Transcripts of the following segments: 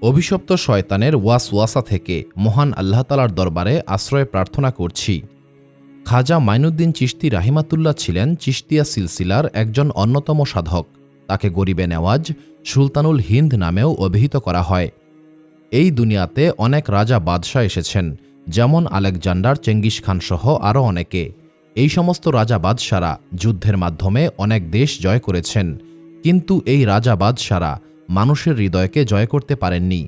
অভিশপ্ত শয়তানের ওয়াসওয়াসা থেকে মহান আল্লাহ তাআলার দরবারে আশ্রয় প্রার্থনা করছি। খাজা মাইনুদ্দিন চিশতি রাহিমাতুল্লাহ ছিলেন চিশতিয়া সিলসিলার একজন অন্যতম সাধক। তাকে গরিবে নেওয়াজ, সুলতানুল হিন্দ নামেও অভিহিত করা হয়। এই দুনিয়াতে অনেক রাজা বাদশাহ এসেছেন, যেমন আলেকজান্ডার, চেঙ্গিস খান সহ আরও অনেকে। এই সমস্ত রাজা বাদশারা যুদ্ধের মাধ্যমে অনেক দেশ জয় করেছেন, কিন্তু এই রাজা বাদশারা মানুষের হৃদয়কে জয় করতে পারেননি।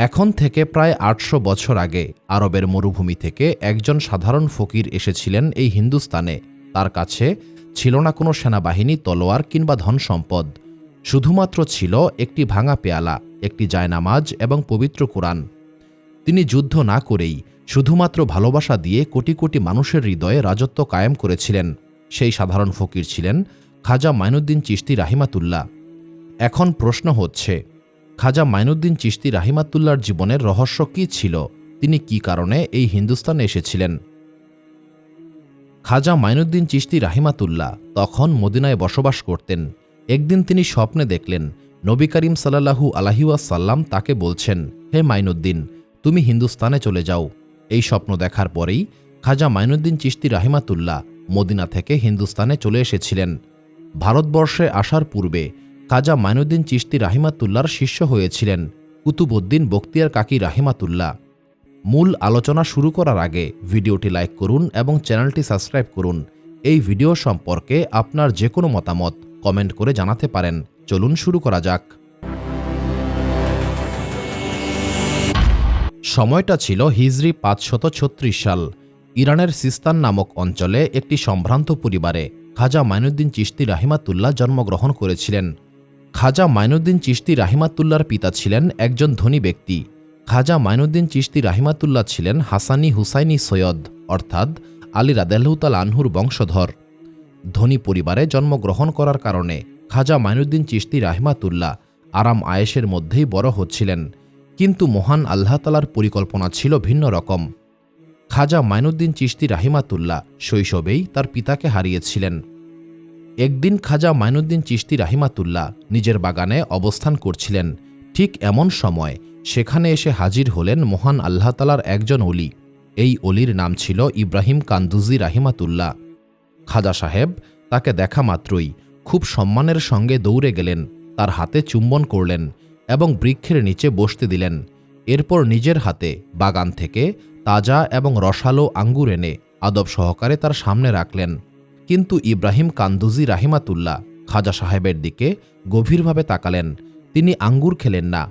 এখন থেকে প্রায় ৮০০ বছর আগে আরবের মরুভূমি থেকে একজন সাধারণ ফকির এসেছিলেন এই হিন্দুস্তানে। তার কাছে ছিল না কোনো সেনাবাহিনী, তলোয়ার কিংবা ধন সম্পদ। শুধুমাত্র ছিল একটি ভাঙা পেয়ালা, একটি জায়নামাজ এবং পবিত্র কোরআন। তিনি যুদ্ধ না করেই শুধুমাত্র ভালোবাসা দিয়ে কোটি কোটি মানুষের হৃদয়ে রাজত্ব কায়েম করেছিলেন। সেই সাধারণ ফকির ছিলেন খাজা মাইনুদ্দিন চিশতি রাহিমাতুল্লাহ। এখন প্রশ্ন হচ্ছে, খাজা মাইনুদ্দিন চিশতি রাহিমাতুল্লাহর জীবনের রহস্য কী ছিল? তিনি কী কারণে এই হিন্দুস্তানে এসেছিলেন? খাজা মাইনুদ্দিন চিশতি রাহিমাতুল্লাহ তখন মদিনায় বসবাস করতেন। একদিন তিনি স্বপ্নে দেখলেন নবী করিম সাল্লাল্লাহু আলাইহি ওয়াসাল্লাম তাকে বলছেন, হে মাইনুদ্দিন, তুমি হিন্দুস্তানে চলে যাও। এই স্বপ্ন দেখার পরেই খাজা মাইনুদ্দিন চিশতি রাহিমাতুল্লাহ মদিনা থেকে হিন্দুস্তানে চলে এসেছিলেন। ভারতবর্ষে আসার পূর্বে খাজা মাইনুদ্দিন চিশতি রাহিমাতুল্লাহর শিষ্য হয়েছিলেন কুতুবউদ্দিন বখতিয়ার কাকি রাহিমাতুল্লাহ। মূল আলোচনা শুরু করার আগে ভিডিওটি লাইক করুন এবং চ্যানেলটি সাবস্ক্রাইব করুন। এই ভিডিও সম্পর্কে আপনার যে কোনো মতামত কমেন্ট করে জানাতে পারেন। চলুন শুরু করা যাক। সময়টা ছিল হিজরি ৫৩৬ সাল। ইরানের সিস্তান নামক অঞ্চলে একটি সম্ভ্রান্ত পরিবারে খাজা মাইনুদ্দিন চিশতি রাহিমাতুল্লাহ জন্মগ্রহণ করেছিলেন। খাজা মাইনুদ্দিন চিশতি রাহিমাতুল্লাহর পিতা ছিলেন একজন ধনী ব্যক্তি। খাজা মাইনুদ্দিন চিশতি রাহিমাতুল্লাহ ছিলেন হাসানি হুসাইনি সৈয়দ, অর্থাৎ আলী রাদিয়াল্লাহু তাআলা আনহুর বংশধর। ধনী পরিবারে জন্মগ্রহণ করার কারণে খাজা মাইনুদ্দিন চিশতি রাহিমাতুল্লাহ আরাম আয়েশের মধ্যেই বড় হচ্ছিলেন, কিন্তু মহান আল্লাহ তাআলার পরিকল্পনা ছিল ভিন্ন রকম। খাজা মাইনুদ্দিন চিশতি রাহিমাতুল্লাহ শৈশবেই তার পিতাকে হারিয়েছিলেন। একদিন খাজা মাইনুদ্দিন চিশতি রাহিমাতুল্লাহ নিজের বাগানে অবস্থান করছিলেন। ঠিক এমন সময় সেখানে এসে হাজির হলেন মহান আল্লাহ তাআলার একজন অলি। এই অলির নাম ছিল ইব্রাহিম কান্দুজি রাহিমাতুল্লাহ। খাজা সাহেব তাকে দেখা মাত্রই খুব সম্মানের সঙ্গে দৌড়ে গেলেন, তার হাতে চুম্বন করলেন এবং বৃক্ষের নিচে বসতে দিলেন। এরপর নিজের হাতে বাগান থেকে তাজা এবং রসালো আঙ্গুর এনে আদব সহকারে তার সামনে রাখলেন। কিন্তু ইব্রাহিম কান্দুজি রাহিমাতুল্লাহ খাজা সাহেবের দিকে গভীরভাবে তাকালেন। তিনি আঙ্গুর খেলেন না,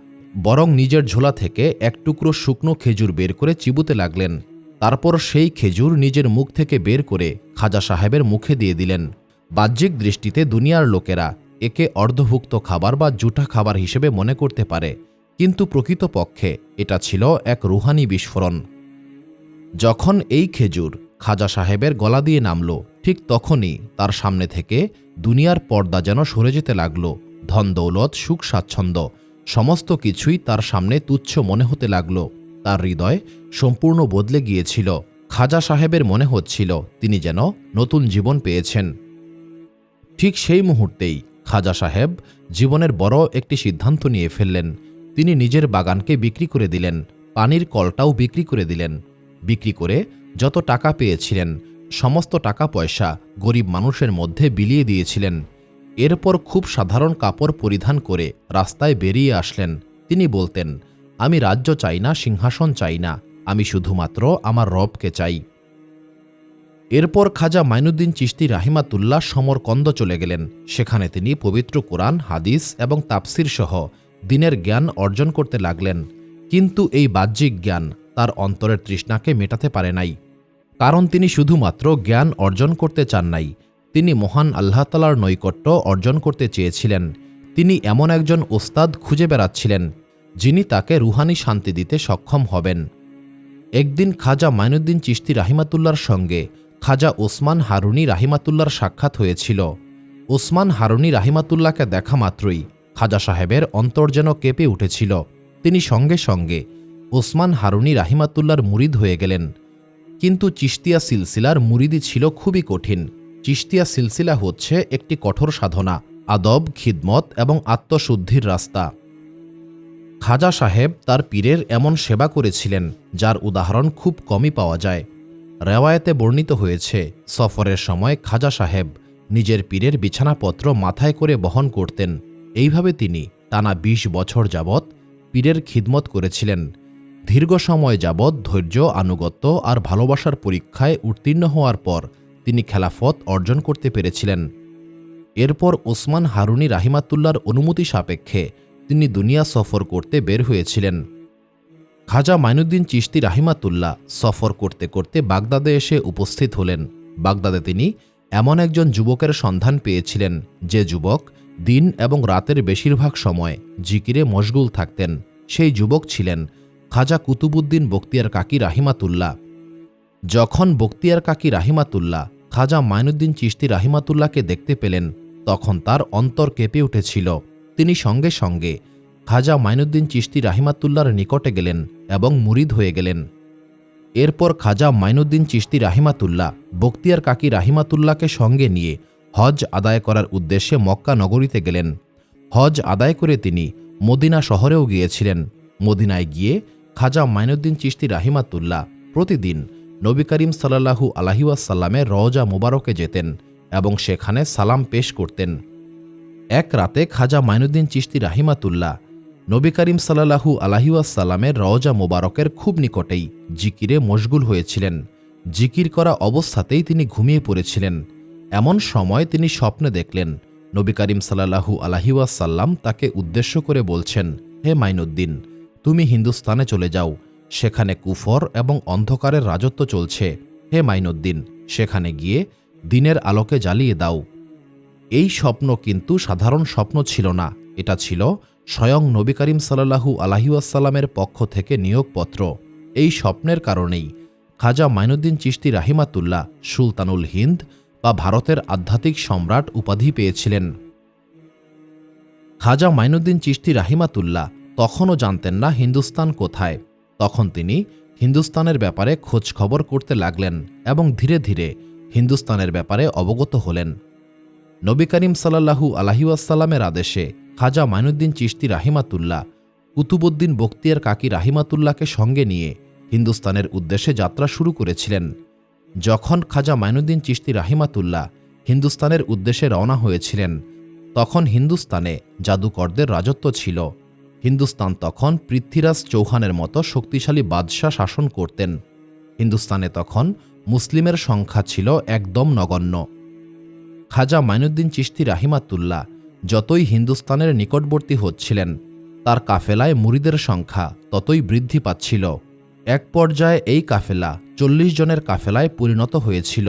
বরং নিজের ঝোলা থেকে এক টুকরো শুকনো খেজুর বের করে চিবুতে লাগলেন। তারপর সেই খেজুর নিজের মুখ থেকে বের করে খাজা সাহেবের মুখে দিয়ে দিলেন। বাহ্যিক দৃষ্টিতে দুনিয়ার লোকেরা একে অর্ধভুক্ত খাবার বা জুঠা খাবার হিসেবে মনে করতে পারে, কিন্তু প্রকৃতপক্ষে এটা ছিল এক রুহানি বিস্ফোরণ। যখন এই খেজুর খাজা সাহেবের গলা দিয়ে নামল, ঠিক তখনই তার সামনে থেকে দুনিয়ার পর্দা যেন সরে যেতে লাগল। ধন দৌলত, সুখ স্বাচ্ছন্দ্য সমস্ত কিছুই তার সামনে তুচ্ছ মনে হতে লাগল। তার হৃদয় সম্পূর্ণ বদলে গিয়েছিল। খাজা সাহেবের মনে হচ্ছিল তিনি যেন নতুন জীবন পেয়েছেন। ঠিক সেই মুহূর্তেই খাজা সাহেব জীবনের বড় একটি সিদ্ধান্ত নিয়ে ফেললেন। তিনি নিজের বাগানকে বিক্রি করে দিলেন, পানির কলটাও বিক্রি করে দিলেন। বিক্রি করে যত টাকা পেয়েছিলেন সমস্ত টাকা পয়সা গরিব মানুষের মধ্যে বিলিয়ে দিয়েছিলেন। এরপর খুব সাধারণ কাপড় পরিধান করে রাস্তায় বেরিয়ে আসলেন। তিনি বলতেন, আমি রাজ্য চাই না, সিংহাসন চাই না, আমি শুধুমাত্র আমার রবকে চাই। এরপর খাজা মাইনুদ্দিন চিশতি রাহিমাতুল্লাহ সমরকন্দ চলে গেলেন। সেখানে তিনি পবিত্র কোরআন, হাদিস এবং তাফসির সহ দ্বীনের জ্ঞান অর্জন করতে লাগলেন। কিন্তু এই বাহ্যিক জ্ঞান তার অন্তরের তৃষ্ণাকে মেটাতে পারে নাই, কারণ তিনি শুধুমাত্র জ্ঞান অর্জন করতে চান নাই, তিনি মহান আল্লাহ তাআলার নৈকট্য অর্জন করতে চেয়েছিলেন। তিনি এমন একজন ওস্তাদ খুঁজে বেড়াচ্ছিলেন যিনি তাকে রুহানি শান্তি দিতে সক্ষম হবেন। একদিন খাজা মাইনুদ্দিন চিশতি রাহিমাতুল্লাহর সঙ্গে খাজা ওসমান হারুনি রাহিমাতুল্লাহর সাক্ষাৎ হয়েছিল। ওসমান হারুনি রাহিমাতুল্লাহকে দেখা মাত্রই খাজা সাহেবের অন্তর যেন কেঁপে উঠেছিল। তিনি সঙ্গে সঙ্গে ওসমান হারুনি রাহিমাতুল্লাহর মুরিদ হয়ে গেলেন। কিন্তু চিশতিয়া সিলসিলার মুরিদি ছিল খুবই কঠিন। চিশতিয়া সিলসিলা হচ্ছে একটি কঠোর সাধনা, আদব, খিদমত এবং আত্মশুদ্ধির রাস্তা। খাজা সাহেব তার পীরের এমন সেবা করেছিলেন যার উদাহরণ খুব কমই পাওয়া যায়। রেওয়ায়েতে বর্ণিত হয়েছে, সফরের সময় খাজা সাহেব নিজের পীরের বিছানাপত্র মাথায় করে বহন করতেন। এইভাবে তিনি টানা ২০ বছর যাবৎ পীরের খিদমত করেছিলেন। দীর্ঘ সময় যাবৎ ধৈর্য, আনুগত্য আর ভালোবাসার পরীক্ষায় উত্তীর্ণ হওয়ার পর তিনি খেলাফত অর্জন করতে পেরেছিলেন। এরপর ওসমান হারুনি রাহিমাতুল্লাহর অনুমতি সাপেক্ষে তিনি দুনিয়া সফর করতে বের হয়েছিলেন। খাজা মাইনুদ্দিন চিশতি রাহিমাতুল্লাহ সফর করতে করতে বাগদাদে এসে উপস্থিত হলেন। বাগদাদে তিনি এমন একজন যুবকের সন্ধান পেয়েছিলেন যে যুবক দিন এবং রাতের বেশিরভাগ সময় জিকিরে মশগুল থাকতেন। সেই যুবক ছিলেন খাজা কুতুবুদ্দিন বখতিয়ার কাকি রাহিমাতুল্লাহ। যখন বখতিয়ার কাকি রাহিমাতুল্লাহ খাজা মাইনুদ্দিন চিশতি রাহিমাতুল্লাহকে দেখতে পেলেন, তখন তার অন্তর কেঁপে উঠেছিল। তিনি সঙ্গে সঙ্গে খাজা মাইনুদ্দিন চিশতি রাহিমাতুল্লাহর নিকটে গেলেন এবং মুরিদ হয়ে গেলেন। এরপর খাজা মাইনুদ্দিন চিশতি রাহিমাতুল্লাহ বখতিয়ার কাকি রাহিমাতুল্লাহকে সঙ্গে নিয়ে হজ আদায় করার উদ্দেশ্যে মক্কা নগরীতে গেলেন। হজ আদায় করে তিনি মদিনা শহরেও গিয়েছিলেন। মদিনায় গিয়ে খাজা মাইনুদ্দিন চিশতি রাহিমাতুল্লাহ প্রতিদিন নবী করিম সাল্লাল্লাহু আলাইহি ওয়াসাল্লামের রওজা মুবারকে যেতেন এবং সেখানে সালাম পেশ করতেন। এক রাতে খাজা মাইনুদ্দিন চিশতি রাহিমাতুল্লাহ নবী করিম সাল্লাল্লাহু আলাইহি ওয়াসাল্লামের রওজা মুবারকের খুব নিকটেই জিকিরে মশগুল হয়েছিলেন। জিকির করা অবস্থাতেই তিনি ঘুমিয়ে পড়েছিলেন। এমন সময় তিনি স্বপ্নে দেখলেন নবী করিম সাল্লাল্লাহু আলাইহি ওয়াসাল্লাম তাকে উদ্দেশ্য করে বলছেন, হে মাইনুদ্দিন, তুমি হিন্দুস্তানে চলে যাও, সেখানে কুফর এবং অন্ধকারের রাজত্ব চলছে। হে মাইনুদ্দিন, সেখানে গিয়ে দিনের আলোকে জ্বালিয়ে দাও। এই স্বপ্ন কিন্তু সাধারণ স্বপ্ন ছিল না, এটা ছিল স্বয়ং নবী করিম সাল্লাল্লাহু আলাইহি ওয়াসাল্লামের পক্ষ থেকে নিয়োগপত্র। এই স্বপ্নের কারণেই খাজা মাইনুদ্দিন চিশতি রাহিমাতুল্লাহ সুলতানুল হিন্দ বা ভারতের আধ্যাত্মিক সম্রাট উপাধি পেয়েছিলেন। খাজা মাইনুদ্দিন চিশতি রাহিমাতুল্লাহ তখনও জানতেন না হিন্দুস্তান কোথায়। তখন তিনি হিন্দুস্তানের ব্যাপারে খোঁজ খবর করতে লাগলেন এবং ধীরে ধীরে হিন্দুস্তানের ব্যাপারে অবগত হলেন। নবী করিম সাল্লাল্লাহু আলাইহি ওয়াসাল্লামের আদেশে খাজা মাইনুদ্দিন চিশতি রাহিমাতুল্লাহ কুতুবুদ্দিন বখতিয়ার কাকি রাহিমাতুল্লাহকে সঙ্গে নিয়ে হিন্দুস্তানের উদ্দেশ্যে যাত্রা শুরু করেছিলেন। যখন খাজা মাইনুদ্দিন চিশতি রাহিমাতুল্লাহ হিন্দুস্তানের উদ্দেশ্যে রওনা হয়েছিলেন, তখন হিন্দুস্তানে জাদুকরদের রাজত্ব ছিল। হিন্দুস্তান তখন পৃথ্বীরাজ চৌহানের মতো শক্তিশালী বাদশাহ শাসন করতেন। হিন্দুস্তানে তখন মুসলিমের সংখ্যা ছিল একদম নগণ্য। খাজা মাইনুদ্দিন চিশতি রাহিমাতুল্লাহ যতই হিন্দুস্তানের নিকটবর্তী হচ্ছিলেন, তার কাফেলায় মুরিদের সংখ্যা ততই বৃদ্ধি পাচ্ছিল। এক পর্যায়ে এই কাফেলা ৪০ জনের কাফেলায় পরিণত হয়েছিল।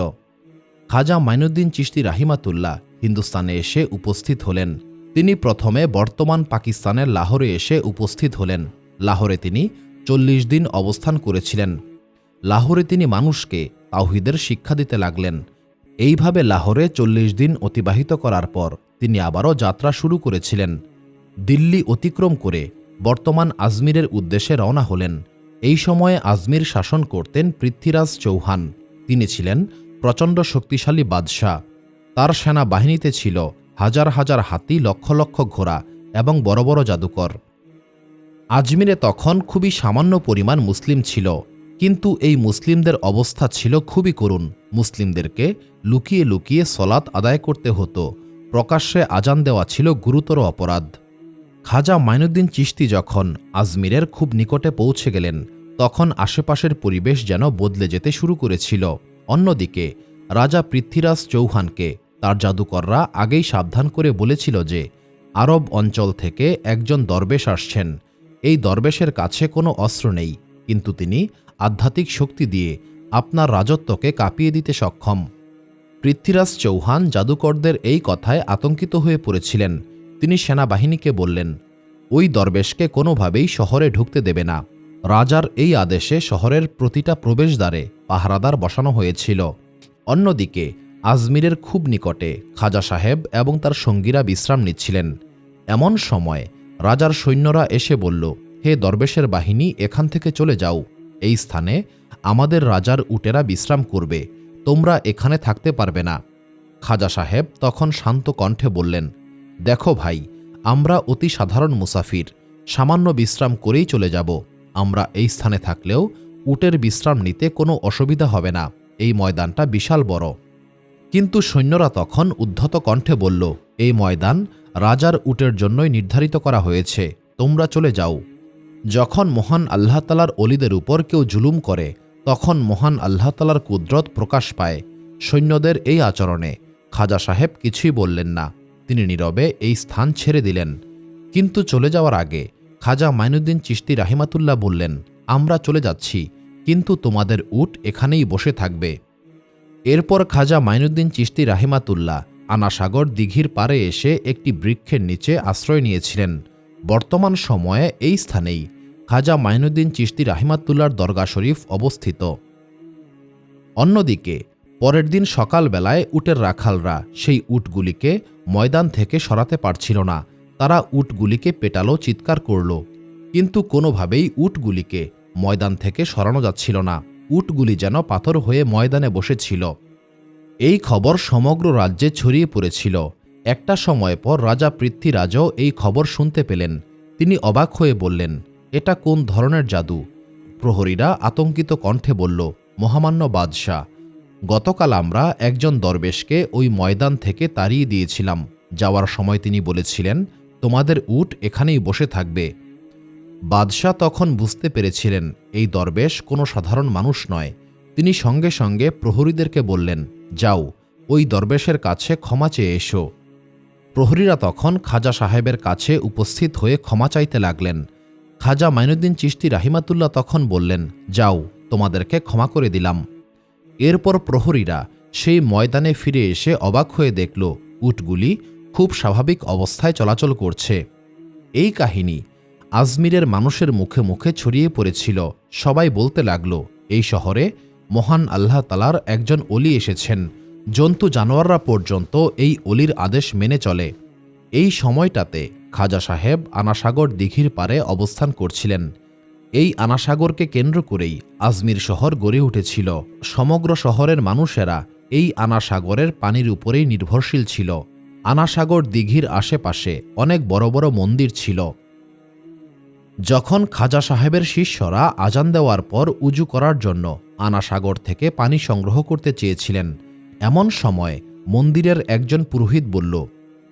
খাজা মাইনুদ্দিন চিশতি রাহিমাতুল্লাহ হিন্দুস্তানে এসে উপস্থিত হলেন। তিনি প্রথমে বর্তমান পাকিস্তানের লাহোরে এসে উপস্থিত হলেন। লাহোরে তিনি ৪০ দিন অবস্থান করেছিলেন। লাহোরে তিনি মানুষকে তাওহীদের শিক্ষা দিতে লাগলেন। এইভাবে লাহোরে ৪০ দিন অতিবাহিত করার পর তিনি আবারও যাত্রা শুরু করেছিলেন। দিল্লি অতিক্রম করে বর্তমান আজমিরের উদ্দেশ্যে রওনা হলেন। এই সময়ে আজমির শাসন করতেন পৃথ্বীরাজ চৌহান। তিনি ছিলেন প্রচণ্ড শক্তিশালী বাদশাহ। তার সেনাবাহিনীতে ছিল হাজার হাজার হাতি, লক্ষ লক্ষ ঘোড়া এবং বড় বড় জাদুকর। আজমিরে তখন খুবই সামান্য পরিমাণ মুসলিম ছিল, কিন্তু এই মুসলিমদের অবস্থা ছিল খুবই করুণ। মুসলিমদেরকে লুকিয়ে লুকিয়ে সলাত আদায় করতে হতো। প্রকাশ্যে আজান দেওয়া ছিল গুরুতর অপরাধ। খাজা মাইনুদ্দিন চিশতি যখন আজমিরের খুব নিকটে পৌঁছে গেলেন, তখন আশেপাশের পরিবেশ যেন বদলে যেতে শুরু করেছিল। অন্যদিকে রাজা পৃথ্বীরাজ চৌহানকে তার জাদুকররা আগেই সাবধান করে বলেছিল যে আরব অঞ্চল থেকে একজন দরবেশ আসছেন। এই দরবেশের কাছে কোনো অস্ত্র নেই, কিন্তু তিনি আধ্যাত্মিক শক্তি দিয়ে আপনার রাজত্বকে কাঁপিয়ে দিতে সক্ষম। পৃথ্বীরাজ চৌহান জাদুকরদের এই কথায় আতঙ্কিত হয়ে পড়েছিলেন। তিনি সেনাবাহিনীকে বললেন, ওই দরবেশকে কোনোভাবেই শহরে ঢুকতে দেবে না। রাজার এই আদেশে শহরের প্রতিটা প্রবেশদ্বারে পাহারাদার বসানো হয়েছিল। অন্যদিকে আজমিরের খুব নিকটে খাজা সাহেব এবং তার সঙ্গীরা বিশ্রাম নিচ্ছিলেন। এমন সময় রাজার সৈন্যরা এসে বলল, হে দরবেশের বাহিনী, এখান থেকে চলে যাও। এই স্থানে আমাদের রাজার উটেরা বিশ্রাম করবে, তোমরা এখানে থাকতে পারবে না। খাজা সাহেব তখন শান্ত কণ্ঠে বললেন, দেখো ভাই, আমরা অতি সাধারণ মুসাফির, সামান্য বিশ্রাম করেই চলে যাব। আমরা এই স্থানে থাকলেও উটের বিশ্রাম নিতে কোনো অসুবিধা হবে না। এই ময়দানটা বিশাল বড়। কিন্তু সৈন্যরা তখন উদ্ধত কণ্ঠে বলল, এই ময়দান রাজার উটের জন্যই নির্ধারিত করা হয়েছে, তোমরা চলে যাও। যখন মহান আল্লাহ তালার অলিদের উপর কেউ জুলুম করে তখন মহান আল্লাহ তালার কুদরত প্রকাশ পায়। সৈন্যদের এই আচরণে খাজা সাহেব কিছুই বললেন না। তিনি নীরবে এই স্থান ছেড়ে দিলেন। কিন্তু চলে যাওয়ার আগে খাজা মাইনুদ্দিন চিশতি রাহিমাতুল্লাহ বললেন, আমরা চলে যাচ্ছি, কিন্তু তোমাদের উট এখানেই বসে থাকবে। এরপর খাজা মাইনুদ্দিন চিশতি রাহিমাতুল্লাহ আনাসাগর দিঘির পাড়ে এসে একটি বৃক্ষের নিচে আশ্রয় নিয়েছিলেন। বর্তমান সময়ে এই স্থানেই খাজা মাইনুদ্দিন চিশতি রাহিমাতুল্লাহর দরগা শরীফ অবস্থিত। অন্যদিকে পরের দিন সকালবেলায় উটের রাখালরা সেই উটগুলিকে ময়দান থেকে সরাতে পারছিল না। তারা উটগুলিকে পেটালো, চিৎকার করল, কিন্তু কোনোভাবেই উটগুলিকে ময়দান থেকে সরানো যাচ্ছিল না। উটগুলি যেন পাথর হয়ে ময়দানে বসেছিল। এই খবর সমগ্র রাজ্যে ছড়িয়ে পড়েছিল। একটা সময় পর রাজা পৃথ্বীরাজও এই খবর শুনতে পেলেন। তিনি অবাক হয়ে বললেন, এটা কোন ধরনের জাদু? প্রহরীরা আতঙ্কিত কণ্ঠে বলল, মহামান্য বাদশাহ, গতকাল আমরা একজন দরবেশকে ওই ময়দান থেকে তাড়িয়ে দিয়েছিলাম। যাওয়ার সময় তিনি বলেছিলেন, তোমাদের উট এখানেই বসে থাকবে। বাদশাহ তখন বুঝতে পেরেছিলেন এই দরবেশ কোনো সাধারণ মানুষ নয়। তিনি সঙ্গে সঙ্গে প্রহরীদেরকে বললেন, যাও, ওই দরবেশের কাছে ক্ষমা চেয়ে এসো। প্রহরীরা তখন খাজা সাহেবের কাছে উপস্থিত হয়ে ক্ষমা চাইতে লাগলেন। খাজা মাইনুদ্দিন চিশতি রাহিমাতুল্লাহ তখন বললেন, যাও, তোমাদেরকে ক্ষমা করে দিলাম। এরপর প্রহরীরা সেই ময়দানে ফিরে এসে অবাক হয়ে দেখল উটগুলি খুব স্বাভাবিক অবস্থায় চলাচল করছে। এই কাহিনী আজমিরের মানুষের মুখে মুখে ছড়িয়ে পড়েছিল। সবাই বলতে লাগল, এই শহরে মহান আল্লাহ তালার একজন অলি এসেছেন। জন্তু জানোয়াররা পর্যন্ত এই অলির আদেশ মেনে চলে। এই সময়টাতে খাজা সাহেব আনাসাগর দিঘির পাড়ে অবস্থান করছিলেন। এই আনাসাগরকে কেন্দ্র করেই আজমির শহর গড়ে উঠেছিল। সমগ্র শহরের মানুষেরা এই আনাসাগরের পানির উপরেই নির্ভরশীল ছিল। আনাসাগর দিঘির আশেপাশে অনেক বড় বড় মন্দির ছিল। যখন খাজা সাহেবের শিষ্যরা আজান দেওয়ার পর উজু করার জন্য আনাসাগর থেকে পানি সংগ্রহ করতে চেয়েছিলেন, এমন সময় মন্দিরের একজন পুরোহিত বলল,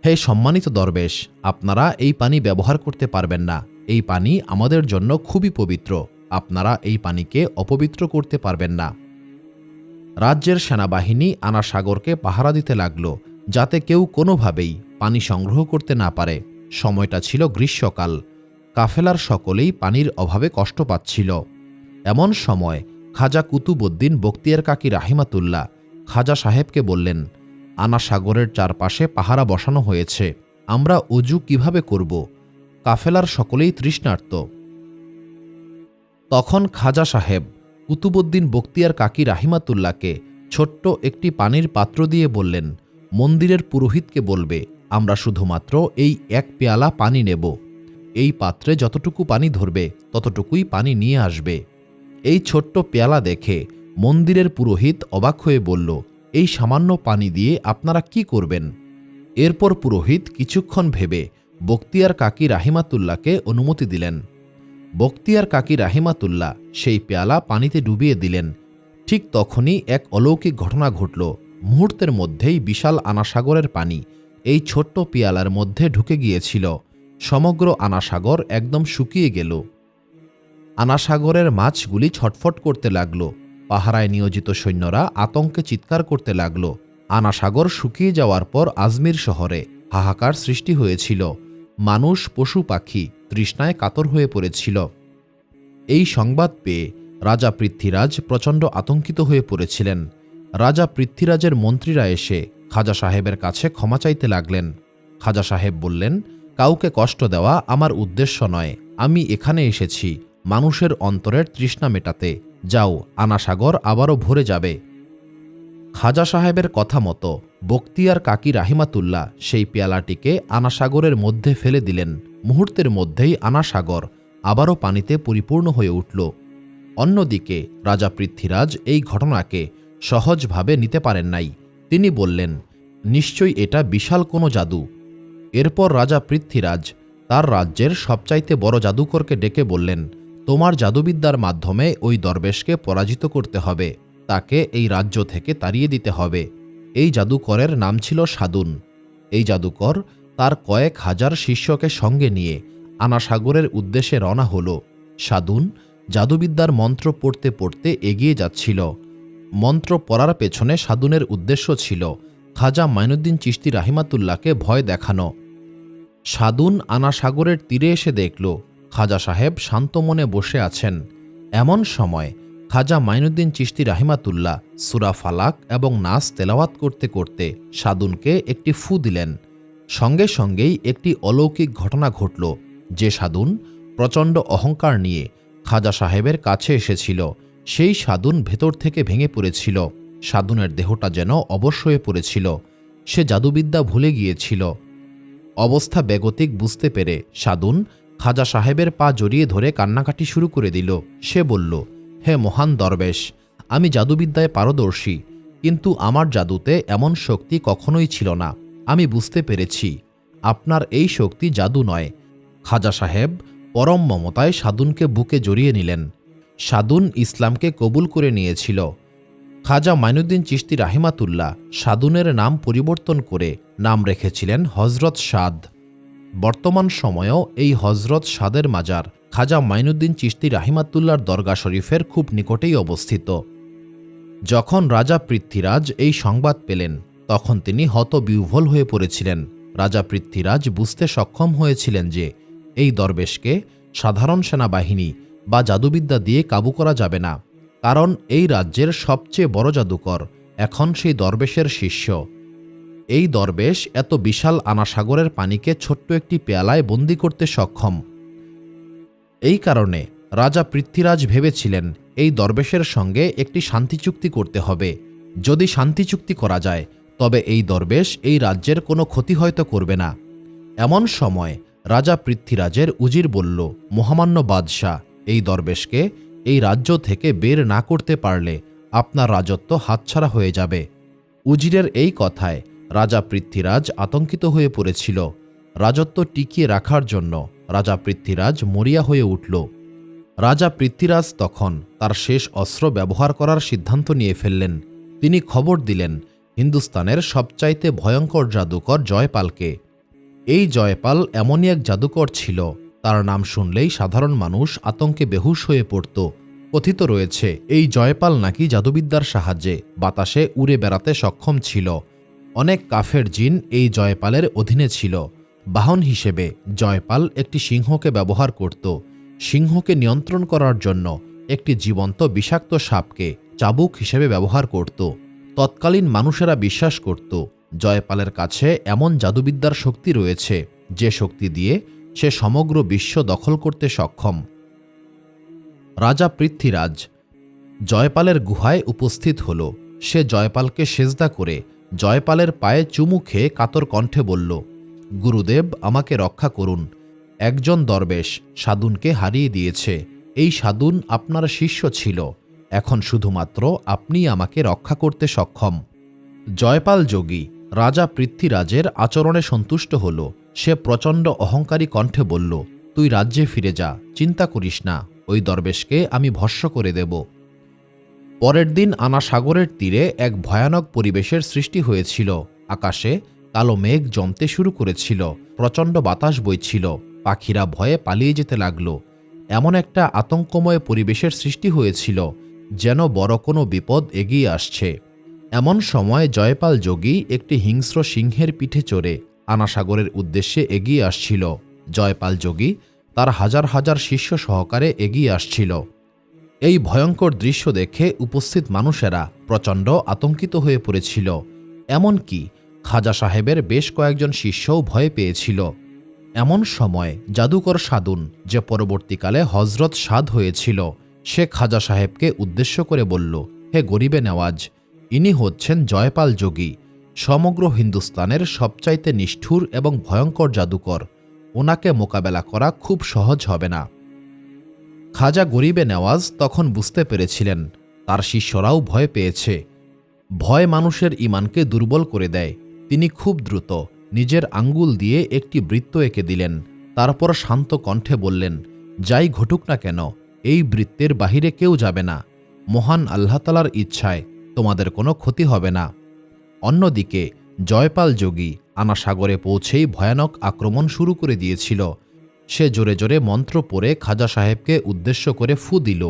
হে সম্মানিত দরবেশ, আপনারা এই পানি ব্যবহার করতে পারবেন না। এই পানি আমাদের জন্য খুবই পবিত্র। আপনারা এই পানিকে অপবিত্র করতে পারবেন না। রাজ্যের সেনাবাহিনী আনাসাগরকে পাহারা দিতে লাগল, যাতে কেউ কোনোভাবেই পানি সংগ্রহ করতে না পারে। সময়টা ছিল গ্রীষ্মকাল। কাফেলার সকলেই পানির অভাবে কষ্ট পাচ্ছিল। এমন সময় খাজা কুতুবউদ্দিন বখতিয়ার কাকি রাহিমাতুল্লাহ খাজা সাহেবকে বললেন, আনাসাগরের চারপাশে পাহারা বসানো হয়েছে, আমরা অজু কিভাবে করব? কাফেলার সকলেই তৃষ্ণার্ত। তখন খাজা সাহেব কুতুবউদ্দিন বখতিয়ার কাকি রাহিমাতুল্লাহকে ছোট্ট একটি পানির পাত্র দিয়ে বললেন, মন্দিরের পুরোহিতকে বলবে আমরা শুধুমাত্র এই এক পেয়ালা পানি নেব। এই পাত্রে যতটুকু পানি ধরবে ততটুকুই পানি নিয়ে আসবে। এই ছোট্ট পেয়ালা দেখে মন্দিরের পুরোহিত অবাক হয়ে বলল, এই সামান্য পানি দিয়ে আপনারা কি করবেন? এরপর পুরোহিত কিছুক্ষণ ভেবে বখতিয়ার কাকি রাহিমাতুল্লাহকে অনুমতি দিলেন। বখতিয়ার কাকি রাহিমাতুল্লাহ সেই পেয়ালা পানিতে ডুবিয়ে দিলেন। ঠিক তখনই এক অলৌকিক ঘটনা ঘটল। মুহূর্তের মধ্যেই বিশাল আনাসাগরের পানি এই ছোট্ট পেয়ালার মধ্যে ঢুকে গিয়েছিল। সমগ্র আনাসাগর একদম শুকিয়ে গেল। আনাসাগরের মাছগুলি ছটফট করতে লাগল। পাহারায় নিয়োজিত সৈন্যরা আতঙ্কে চিৎকার করতে লাগল। আনাসাগর শুকিয়ে যাওয়ার পর আজমির শহরে হাহাকার সৃষ্টি হয়েছিল। মানুষ, পশু পাখি তৃষ্ণায় কাতর হয়ে পড়েছিল। এই সংবাদ পেয়ে রাজা পৃথ্বীরাজ প্রচণ্ড আতঙ্কিত হয়ে পড়েছিলেন। রাজা পৃথ্বীরাজের মন্ত্রীরা এসে খাজা সাহেবের কাছে ক্ষমা চাইতে লাগলেন। খাজা সাহেব বললেন, কাউকে কষ্ট দেওয়া আমার উদ্দেশ্য নয়। আমি এখানে এসেছি মানুষের অন্তরের তৃষ্ণা মেটাতে। যাও, আনাসাগর আবারও ভরে যাবে। খাজা সাহেবের কথা মতো বখতিয়ার কাকি রাহিমাতুল্লাহ সেই পেয়ালাটিকে আনাসাগরের মধ্যে ফেলে দিলেন। মুহূর্তের মধ্যেই আনাসাগর আবারও পানিতে পরিপূর্ণ হয়ে উঠল। অন্যদিকে রাজা পৃথ্বীরাজ এই ঘটনাকে সহজভাবে নিতে পারেন নাই। তিনি বললেন, নিশ্চয়ই এটা বিশাল কোনো জাদু। এরপর রাজা পৃথ্বীরাজ তার রাজ্যের সবচাইতে বড় জাদুকরকে ডেকে বললেন, তোমার জাদুবিদ্যার মাধ্যমে ওই দরবেশকে পরাজিত করতে হবে, তাকে এই রাজ্য থেকে তাড়িয়ে দিতে হবে। এই জাদুকরের নাম ছিল সাদুন। এই জাদুকর তার কয়েক হাজার শিষ্যকে সঙ্গে নিয়ে আনাসাগরের উদ্দেশ্যে রওনা হল। সাদুন জাদুবিদ্যার মন্ত্র পড়তে পড়তে এগিয়ে যাচ্ছিল। মন্ত্র পড়ার পেছনে সাদুনের উদ্দেশ্য ছিল খাজা মাইনুদ্দিন চিশতি রাহিমাতুল্লাহকে ভয় দেখানো। সাদুন আনাসাগরের তীরে এসে দেখল খাজা সাহেব শান্ত মনে বসে আছেন। এমন সময় খাজা মাইনুদ্দিন চিশতি রাহিমাতুল্লাহ সূরা ফালাক এবং নাস তেলাওয়াত করতে করতে সাদুনকে একটি ফু দিলেন। সঙ্গে সঙ্গেই একটি অলৌকিক ঘটনা ঘটল যে সাদুন প্রচণ্ড অহংকার নিয়ে খাজা সাহেবের কাছে এসেছিল। সেই সাদুন ভেতর থেকে ভেঙে পড়েছিল। সাদুনের দেহটা যেন অবশ হয়ে পড়েছিল। সে জাদুবিদ্যা ভুলে গিয়েছিল। অবস্থা বেগতিক বুঝতে পেরে সাদুন খাজা সাহেবের পা জড়িয়ে ধরে কান্নাকাটি শুরু করে দিল। সে বলল, হে মহান দরবেশ, আমি জাদুবিদ্যায় পারদর্শী, কিন্তু আমার জাদুতে এমন শক্তি কখনোই ছিল না। আমি বুঝতে পেরেছি আপনার এই শক্তি জাদু নয়। খাজা সাহেব পরম মমতায় সাদুনকে বুকে জড়িয়ে নিলেন। সাদুন ইসলামকে কবুল করে নিয়েছিল। খাজা মাইনুদ্দিন চিশতি রাহিমাতুল্লাহ সাদুনের নাম পরিবর্তন করে নাম রেখেছিলেন হজরত সাদ। বর্তমান সময়েও এই হজরত সাদের মাজার খাজা মাইনুদ্দিন চিশতি রাহিমাতুল্লাহর দরগা শরীফের খুব নিকটেই অবস্থিত। যখন রাজা পৃথ্বীরাজ এই সংবাদ পেলেন তখন তিনি হতবিহ্বল হয়ে পড়েছিলেন। রাজা পৃথ্বীরাজ বুঝতে সক্ষম হয়েছিলেন যে এই দরবেশকে সাধারণ সেনাবাহিনী বা জাদুবিদ্যা দিয়ে কাবু করা যাবে না, কারণ এই রাজ্যের সবচেয়ে বড় জাদুকর এখন সেই দরবেশের শিষ্য। এই দরবেশ এত বিশাল আনাসাগরের পানিকে ছোট্ট একটি পেয়ালায় বন্দী করতে সক্ষম। এই কারণে রাজা পৃথ্বীরাজ ভেবেছিলেন এই দরবেশের সঙ্গে একটি শান্তি চুক্তি করতে হবে। যদি শান্তি চুক্তি করা যায় তবে এই দরবেশ এই রাজ্যের কোনো ক্ষতি হয়তো করবে না। এমন সময় রাজা পৃথ্বীরাজের উজির বলল, মহামান্য বাদশাহ, এই দরবেশকে এই রাজ্য থেকে বের না করতে পারলে আপনার রাজত্ব হাতছাড়া হয়ে যাবে। উজিরের এই কথায় রাজা পৃথ্বীরাজ আতঙ্কিত হয়ে পড়েছিল। রাজত্ব টিকিয়ে রাখার জন্য রাজা পৃথ্বীরাজ মরিয়া হয়ে উঠল। রাজা পৃথ্বীরাজ তখন তার শেষ অস্ত্র ব্যবহার করার সিদ্ধান্ত নিয়ে ফেললেন। তিনি খবর দিলেন হিন্দুস্তানের সবচাইতে ভয়ঙ্কর জাদুকর জয়পালকে। এই জয়পাল এমনই এক জাদুকর ছিল, তার নাম শুনলেই সাধারণ মানুষ আতঙ্কে বেহুশ হয়ে পড়ত। কথিত রয়েছে এই জয়পাল নাকি জাদুবিদ্যার সাহায্যে বাতাসে উড়ে বেড়াতে সক্ষম ছিল। অনেক কাফের জিন এই জয়পালের অধীনে ছিল। বাহন হিসেবে জয়পাল একটি সিংহকে ব্যবহার করত। সিংহকে নিয়ন্ত্রণ করার জন্য একটি জীবন্ত বিষাক্ত সাপকে চাবুক হিসেবে ব্যবহার করত। তৎকালীন মানুষেরা বিশ্বাস করত জয়পালের কাছে এমন জাদুবিদ্যার শক্তি রয়েছে যে শক্তি দিয়ে সে সমগ্র বিশ্ব দখল করতে সক্ষম। রাজা পৃথ্বীরাজ জয়পালের গুহায় উপস্থিত হল। সে জয়পালকে সেজদা করে জয়পালের পায়ে চুমু খেয়ে কাতর কণ্ঠে বলল, গুরুদেব, আমাকে রক্ষা করুন। একজন দরবেশ সাদুনকে হারিয়ে দিয়েছে। এই সাদুন আপনার শিষ্য ছিল। এখন শুধুমাত্র আপনিই আমাকে রক্ষা করতে সক্ষম। জয়পাল যোগী রাজা পৃথ্বীরাজের আচরণে সন্তুষ্ট হল। সে প্রচণ্ড অহংকারী কণ্ঠে বলল, তুই রাজ্যে ফিরে যা, চিন্তা করিস না, ওই দরবেশকে আমি ভস্ম করে দেব। পরের দিন আনাসাগরের তীরে এক ভয়ানক পরিবেশের সৃষ্টি হয়েছিল। আকাশে কালো মেঘ জমতে শুরু করেছিল। প্রচণ্ড বাতাস বইছিল। পাখিরা ভয়ে পালিয়ে যেতে লাগল। এমন একটা আতঙ্কময় পরিবেশের সৃষ্টি হয়েছিল যেন বড় কোনো বিপদ এগিয়ে আসছে। এমন সময় জয়পাল যোগী একটি হিংস্র সিংহের পিঠে চড়ে আনাসাগরের উদ্দেশ্যে এগিয়ে আসছিল। জয়পাল যোগী তার হাজার হাজার শিষ্য সহকারে এগিয়ে আসছিল। এই ভয়ঙ্কর দৃশ্য দেখে উপস্থিত মানুষেরা প্রচণ্ড আতঙ্কিত হয়ে পড়েছিল। এমনকি খাজা সাহেবের বেশ কয়েকজন শিষ্যও ভয় পেয়েছিল। এমন সময় জাদুকর সাদুন, যে পরবর্তীকালে হজরত সাদ হয়েছিল, সে খাজা সাহেবকে উদ্দেশ্য করে বলল, হে গরিবে নেওয়াজ, ইনি হচ্ছেন জয়পাল যোগী, সমগ্র হিন্দুস্তানের সবচাইতে নিষ্ঠুর এবং ভয়ঙ্কর জাদুকর। ওনাকে মোকাবেলা করা খুব সহজ হবে না। খাজা গরিবে নেওয়াজ তখন বুঝতে পেরেছিলেন তার শিষ্যরাও ভয় পেয়েছে। ভয় মানুষের ঈমানকে দুর্বল করে দেয়। তিনি খুব দ্রুত নিজের আঙ্গুল দিয়ে একটি বৃত্ত এঁকে দিলেন। তারপর শান্ত কণ্ঠে বললেন, যাই ঘটুক না কেন, এই বৃত্তের বাহিরে কেউ যাবে না। মহান আল্লাহ তাআলার ইচ্ছায় তোমাদের কোনো ক্ষতি হবে না। অন্যদিকে জয়পাল যোগী আনাসাগরে পৌঁছেই ভয়ানক আক্রমণ শুরু করে দিয়েছিল। সে জোরে জোরে মন্ত্র পড়ে খাজা সাহেবকে উদ্দেশ্য করে ফু দিল।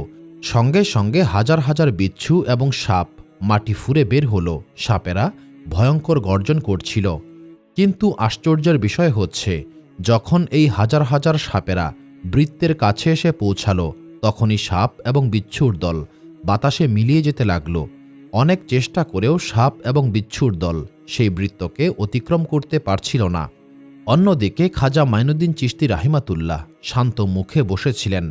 সঙ্গে সঙ্গে হাজার হাজার বিচ্ছু এবং সাপ মাটি ফুঁড়ে বের হল। সাপেরা ভয়ঙ্কর গর্জন করছিল। কিন্তু আশ্চর্যের বিষয় হচ্ছে, যখন এই হাজার হাজার সাপেরা বৃত্তের কাছে এসে পৌঁছাল, তখনই সাপ এবং বিচ্ছুর দল বাতাসে মিলিয়ে যেতে লাগল। অনেক চেষ্টা করেও সাপ এবং বিচ্ছুর দল সেই বৃত্তকে অতিক্রম করতে পারছিল না। অন্যদিকে খাজা মাইনুদ্দিন চিশতি রাহিমাতুল্লাহ শান্ত মুখে বসেছিলেন।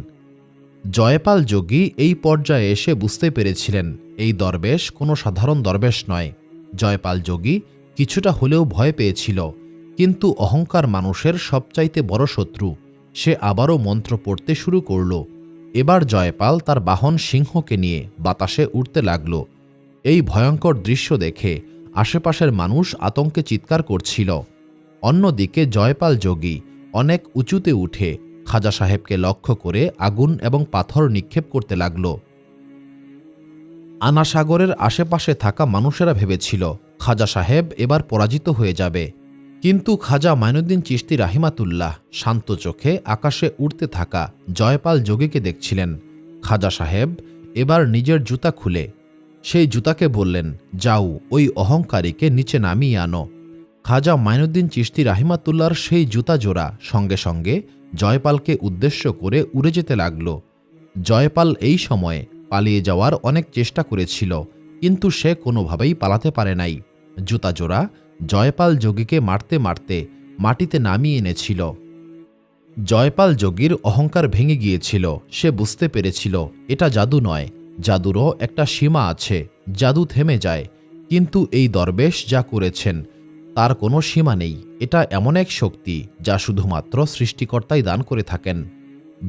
জয়পাল যোগী এই পর্যায়ে এসে বুঝতে পেরেছিলেন এই দরবেশ কোনো সাধারণ দরবেশ নয়। জয়পাল যোগী কিছুটা হলেও ভয় পেয়েছিল, কিন্তু অহংকার মানুষের সবচাইতে বড় শত্রু। সে আবারও মন্ত্র পড়তে শুরু করল। এবার জয়পাল তার বাহন সিংহকে নিয়ে বাতাসে উড়তে লাগল। এই ভয়ঙ্কর দৃশ্য দেখে আশেপাশের মানুষ আতঙ্কে চিৎকার করছিল। অন্যদিকে জয়পাল যোগী অনেক উঁচুতে উঠে খাজা সাহেবকে লক্ষ্য করে আগুন এবং পাথর নিক্ষেপ করতে লাগল। আনাসাগরের আশেপাশে থাকা মানুষেরা ভেবেছিল খাজা সাহেব এবার পরাজিত হয়ে যাবে। কিন্তু খাজা মাইনুদ্দিন চিশতি রাহিমাতুল্লাহ শান্ত চোখে আকাশে উড়তে থাকা জয়পাল যোগীকে দেখছিলেন। খাজা সাহেব এবার নিজের জুতা খুলে সেই জুতাকে বললেন, যাও ওই অহংকারীকে নিচে নামিয়ে আনো। খাজা মাইনুদ্দিন চিশতি রাহিমাতুল্লাহর সেই জুতা জোড়া সঙ্গে সঙ্গে জয়পালকে উদ্দেশ্য করে উড়ে যেতে লাগল। জয়পাল এই সময়ে পালিয়ে যাওয়ার অনেক চেষ্টা করেছিল, কিন্তু সে কোনোভাবেই পালাতে পারে নাই। জুতা জোড়া জয়পাল যোগীকে মারতে মারতে মাটিতে নামিয়ে এনেছিল। জয়পাল যোগীর অহংকার ভেঙে গিয়েছিল। সে বুঝতে পেরেছিল এটা জাদু নয়, জাদুরও একটা সীমা আছে। জাদু থেমে যায়, কিন্তু এই দরবেশ যা করেছেন তার কোনো সীমা নেই। এটা এমন এক শক্তি যা শুধুমাত্র সৃষ্টিকর্তাই দান করে থাকেন।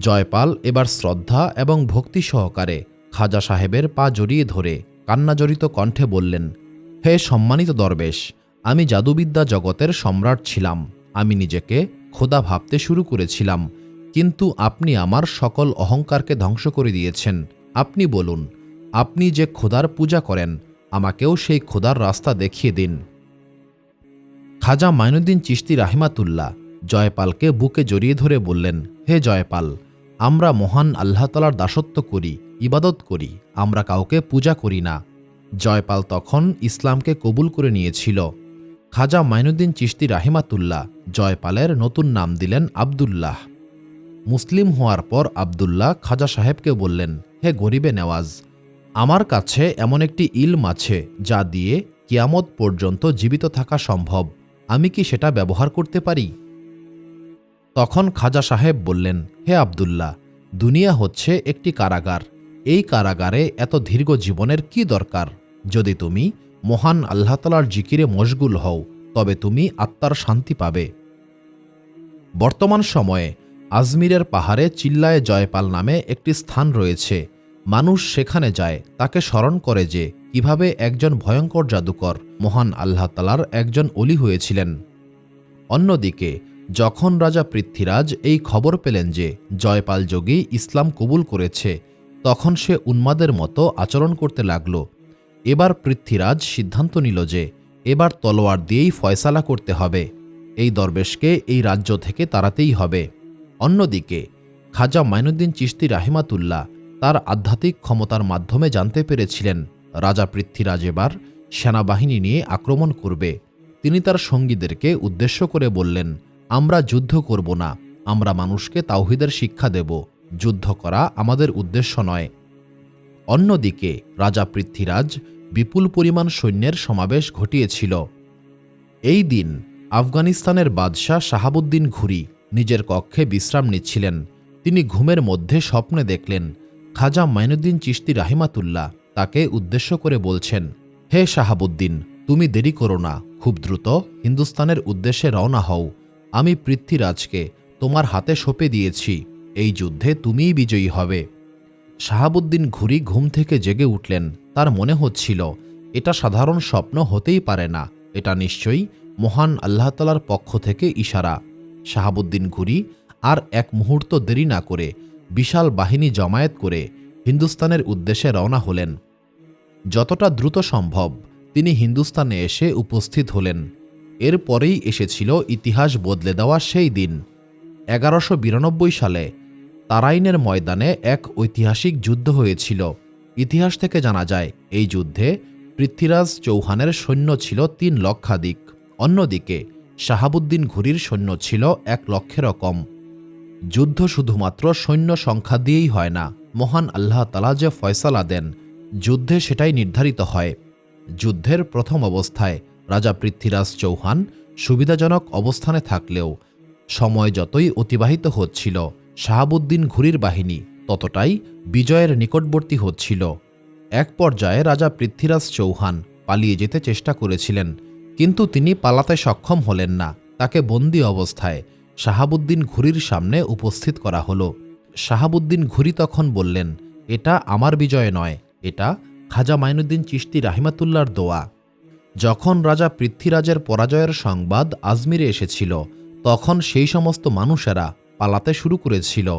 জয়পাল এবার শ্রদ্ধা এবং ভক্তি সহকারে খাজা সাহেবের পা জড়িয়ে ধরে কান্নাজড়িত কণ্ঠে বললেন, হে সম্মানিত দরবেশ, আমি জাদুবিদ্যা জগতের সম্রাট ছিলাম। আমি নিজেকে খোদা ভাবতে শুরু করেছিলাম, কিন্তু আপনি আমার সকল অহংকারকে ধ্বংস করে দিয়েছেন। আপনি বলুন, আপনি যে খোদার পূজা করেন, আমাকেও সেই খোদার রাস্তা দেখিয়ে দিন। খাজা মাইনুদ্দিন চিশতি রাহিমাতুল্লাহ জয়পালকে বুকে জড়িয়ে ধরে বললেন, হে জয়পাল, আমরা মহান আল্লাহ তাআলার দাসত্ব করি, ইবাদত করি, আমরা কাউকে পূজা করি না। জয়পাল তখন ইসলামকে কবুল করে নিয়েছিল। খাজা মাইনুদ্দিন চিশতি রাহিমাতুল্লাহ জয়পালের নতুন নাম দিলেন আবদুল্লাহ। মুসলিম হওয়ার পর আবদুল্লাহ খাজা সাহেবকে বললেন, হে গরিবে নেওয়াজ, আমার কাছে এমন একটি ইলম আছে যা দিয়ে কিয়ামত পর্যন্ত জীবিত থাকা সম্ভব। আমি কি সেটা ব্যবহার করতে পারি? তখন খাজা সাহেব বললেন, হে আবদুল্লাহ, দুনিয়া হচ্ছে একটি কারাগার। এই কারাগারে এত দীর্ঘ জীবনের কি দরকার? যদি তুমি মহান আল্লাহ তাআলার জিকিরে মশগুল হও, তবে তুমি আত্মার শান্তি পাবে। বর্তমান সময়ে আজমিরের পাহাড়ে চিল্লায়ে জয়পাল নামে একটি স্থান রয়েছে। মানুষ সেখানে যায়, তাকে স্মরণ করে যে কিভাবে একজন ভয়ঙ্কর জাদুকর মহান আল্লাহ তাআলার একজন অলি হয়েছিলেন। অন্যদিকে যখন রাজা পৃথ্বীরাজ এই খবর পেলেন যে জয়পাল যোগী ইসলাম কবুল করেছে, তখন সে উন্মাদের মতো আচরণ করতে লাগল। এবার পৃথ্বীরাজ সিদ্ধান্ত নিল যে এবার তলোয়ার দিয়েই ফয়সালা করতে হবে। এই দরবেশকে এই রাজ্য থেকে তাড়াতেই হবে। অন্যদিকে খাজা মাইনুদ্দিন চিশতি রাহিমাতুল্লাহ তার আধ্যাত্মিক ক্ষমতার মাধ্যমে জানতে পেরেছিলেন রাজা পৃথ্বীরাজ এবার সেনাবাহিনী নিয়ে আক্রমণ করবে। তিনি তার সঙ্গীদেরকে উদ্দেশ্য করে বললেন, আমরা যুদ্ধ করব না, আমরা মানুষকে তাওহীদের শিক্ষা দেব। যুদ্ধ করা আমাদের উদ্দেশ্য নয়। অন্যদিকে রাজা পৃথ্বীরাজ বিপুল পরিমাণ সৈন্যের সমাবেশ ঘটিয়েছিল। এই দিন আফগানিস্তানের বাদশাহ শাহাবুদ্দিন ঘুরি নিজের কক্ষে বিশ্রাম নিচ্ছিলেন। তিনি ঘুমের মধ্যে স্বপ্নে দেখলেন খাজা মাইনুদ্দিন চিশতি রাহিমাতুল্লাহ তাকে উদ্দেশ্য করে বলছেন, হে শাহাবুদ্দিন, তুমি দেরি করো না, খুব দ্রুত হিন্দুস্তানের উদ্দেশ্যে রওনা হও। আমি পৃথ্বীরাজকে তোমার হাতে সঁপে দিয়েছি। এই যুদ্ধে তুমিই বিজয়ী হবে। শাহাবুদ্দিন ঘুরি ঘুম থেকে জেগে উঠলেন। তার মনে হচ্ছিল এটা সাধারণ স্বপ্ন হতেই পারে না, এটা নিশ্চয়ই মহান আল্লাহ তাআলার পক্ষ থেকে ইশারা। শাহাবুদ্দিন ঘুরি আর এক মুহূর্ত দেরি না করে বিশাল বাহিনী জমায়েত করে হিন্দুস্তানের উদ্দেশ্যে রওনা হলেন। যতটা দ্রুত সম্ভব তিনি হিন্দুস্তানে এসে উপস্থিত হলেন। এরপরেই এসেছিল ইতিহাস বদলে দেওয়া সেই দিন। 1192 সালে তারাইনের ময়দানে এক ঐতিহাসিক যুদ্ধ হয়েছিল। ইতিহাস থেকে জানা যায় এই যুদ্ধে পৃথ্বীরাজ চৌহানের সৈন্য ছিল 3 লক্ষাধিক, অন্যদিকে শাহাবুদ্দিন ঘুরির সৈন্য ছিল 1 লক্ষেরও কম। যুদ্ধ শুধুমাত্র সৈন্য সংখ্যা দিয়েই হয় না, মহান আল্লাহ তাআলা যে ফয়সালা দেন যুদ্ধে সেটাই নির্ধারিত হয়। যুদ্ধের প্রথম অবস্থায় রাজা পৃথ্বীরাজ চৌহান সুবিধাজনক অবস্থানে থাকলেও সময় যতই অতিবাহিত হচ্ছিল শাহাবুদ্দিন ঘুরির বাহিনী ততটাই বিজয়ের নিকটবর্তী হচ্ছিল। এক পর্যায়ে রাজা পৃথ্বীরাজ চৌহান পালিয়ে যেতে চেষ্টা করেছিলেন, কিন্তু তিনি পালাতে সক্ষম হলেন না। তাকে বন্দী অবস্থায় শাহাবুদ্দিন ঘুরির সামনে উপস্থিত করা হলো। শাহাবুদ্দিন ঘুরি তখন বললেন, এটা আমার বিজয় নয়, এটা খাজা মাইনুদ্দিন চিশতি রাহিমাতুল্লাহর দোয়া। যখন রাজা পৃথ্বীরাজের পরাজয়ের সংবাদ আজমিরে এসেছিল তখন সেই সমস্ত মানুষেরা পালাতে শুরু করেছিল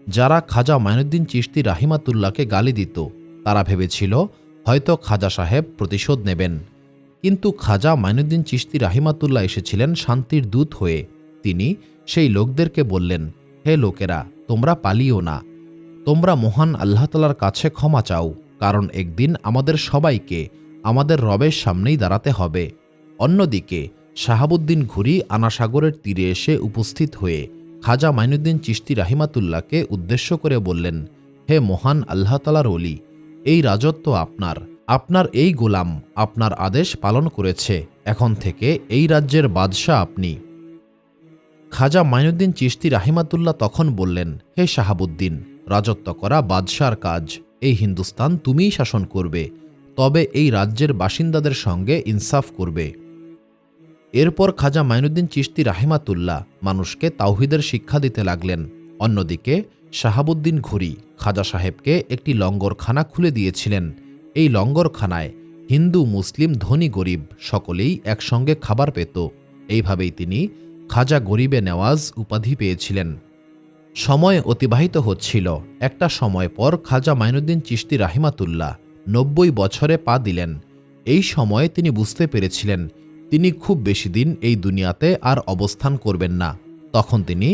যারা খাজা মাইনুদ্দিন চিশতি রাহিমাতুল্লাহকে গালি দিত। তারা ভেবেছিল হয়তো খাজা সাহেব প্রতিশোধ নেবেন, কিন্তু খাজা মাইনুদ্দিন চিশতি রাহিমাতুল্লাহ এসেছিলেন শান্তির দূত হয়ে। তিনি সেই লোকদেরকে বললেন, হে লোকেরা, তোমরা পালিও না, তোমরা মহান আল্লাহ তাআলার কাছে ক্ষমা চাও, কারণ একদিন আমাদের সবাইকে আমাদের রবের সামনেই দাঁড়াতে হবে। অন্যদিকে শাহাবুদ্দিন ঘুরি আনাসাগরের তীরে এসে উপস্থিত হয়ে খাজা মাইনুদ্দিন চিশতি রাহিমাতুল্লাহকে উদ্দেশ্য করে বললেন, হে মহান আল্লাহ তাআলার ওলি, এই রাজত্ব আপনার, আপনার এই গোলাম আপনার আদেশ পালন করেছে, এখন থেকে এই রাজ্যের বাদশাহ আপনি। খাজা মাইনুদ্দিন চিশতি রাহিমাতুল্লাহ তখন বললেন, হে শাহাবুদ্দিন, রাজত্ব করা বাদশার কাজ, এই হিন্দুস্তান তুমিই শাসন করবে, তবে এই রাজ্যের বাসিন্দাদের সঙ্গে ইনসাফ করবে। এরপর খাজা মাইনুদ্দিন চিশতি রাহিমাতুল্লাহ মানুষকে তাওহীদের শিক্ষা দিতে লাগলেন। অন্যদিকে শাহাবুদ্দিন ঘুরি খাজা সাহেবকে একটি লঙ্গরখানা খুলে দিয়েছিলেন। এই লঙ্গরখানায় হিন্দু মুসলিম ধনী গরিব সকলেই একসঙ্গে খাবার পেত। এইভাবেই তিনি খাজা গরিবে নেওয়াজ উপাধি পেয়েছিলেন। সময় অতিবাহিত হচ্ছিল। একটা সময় পর খাজা মাইনুদ্দিন চিশতি রাহিমাতুল্লাহ 90 বছরে পা দিলেন। এই সময়ে তিনি বুঝতে পেরেছিলেন তিনি খুব বেশি দিন এই দুনিয়াতে আর অবস্থান করবেন না। তখন তিনি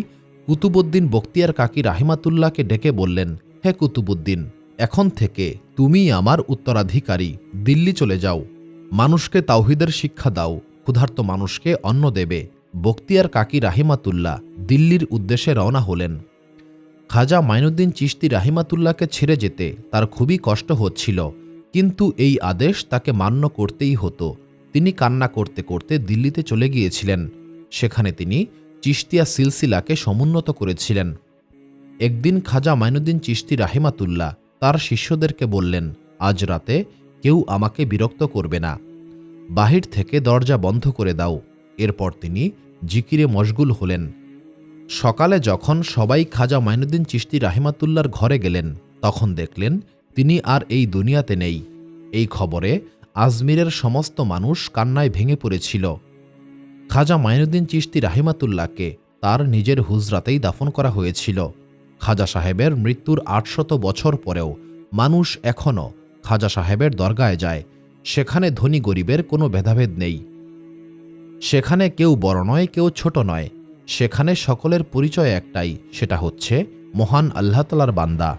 কুতুবউদ্দিন বখতিয়ার কাকি রাহিমাতুল্লাহকে ডেকে বললেন, হে কুতুবউদ্দিন, এখন থেকে তুমি আমার উত্তরাধিকারী, দিল্লি চলে যাও, মানুষকে তাওহীদের শিক্ষা দাও, ক্ষুধার্ত মানুষকে অন্ন দেবে। বখতিয়ার কাকি রাহিমাতুল্লাহ দিল্লির উদ্দেশ্যে রওনা হলেন। খাজা মাইনুদ্দিন চিশতি রাহিমাতুল্লাহকে ছেড়ে যেতে তার খুবই কষ্ট হচ্ছিল, কিন্তু এই আদেশ তাকে মান্য করতেই হতো। তিনি কান্না করতে করতে দিল্লিতে চলে গিয়েছিলেন। সেখানে তিনি চিশতিয়া সিলসিলাকে সমুন্নত করেছিলেন। একদিন খাজা মাইনুদ্দিন চিশতি রাহিমাতুল্লাহ তার শিষ্যদেরকে বললেন, আজ রাতে কেউ আমাকে বিরক্ত করবে না, বাহির থেকে দরজা বন্ধ করে দাও। এরপর তিনি জিকিরে মশগুল হলেন। সকালে যখন সবাই খাজা মাইনুদ্দিন চিশতি রাহিমাতুল্লাহর ঘরে গেলেন তখন দেখলেন তিনি আর এই দুনিয়াতে নেই। এই খবরে আজমিরের সমস্ত মানুষ কান্নায় ভেঙে পড়েছিল। খাজা মাইনুদ্দিন চিশতি রাহিমাতুল্লাহকে তার নিজের হুজরাতেই দাফন করা হয়েছিল। খাজা সাহেবের মৃত্যুর 800 বছর পরেও মানুষ এখনও খাজা সাহেবের দরগায় যায়। সেখানে ধনী গরিবের কোনো ভেদাভেদ নেই। সেখানে কেউ বড় নয়, কেউ ছোট নয়। সেখানে সকলের পরিচয় একটাই, সেটা হচ্ছে মহান আল্লাহ তাআলার বান্দা।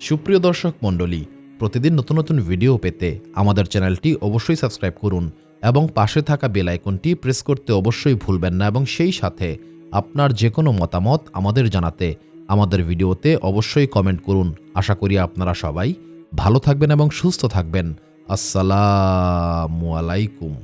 সুপ্রিয় দর্শক মণ্ডলী, প্রতিদিন নতুন নতুন ভিডিও পেতে আমাদের চ্যানেলটি অবশ্যই সাবস্ক্রাইব করুন এবং পাশে থাকা বেল আইকনটি প্রেস করতে অবশ্যই ভুলবেন না, এবং সেই সাথে আপনার যে কোনো মতামত আমাদের জানাতে আমাদের ভিডিওতে অবশ্যই কমেন্ট করুন। আশা করি আপনারা সবাই ভালো থাকবেন এবং সুস্থ থাকবেন। আসসালামু আলাইকুম।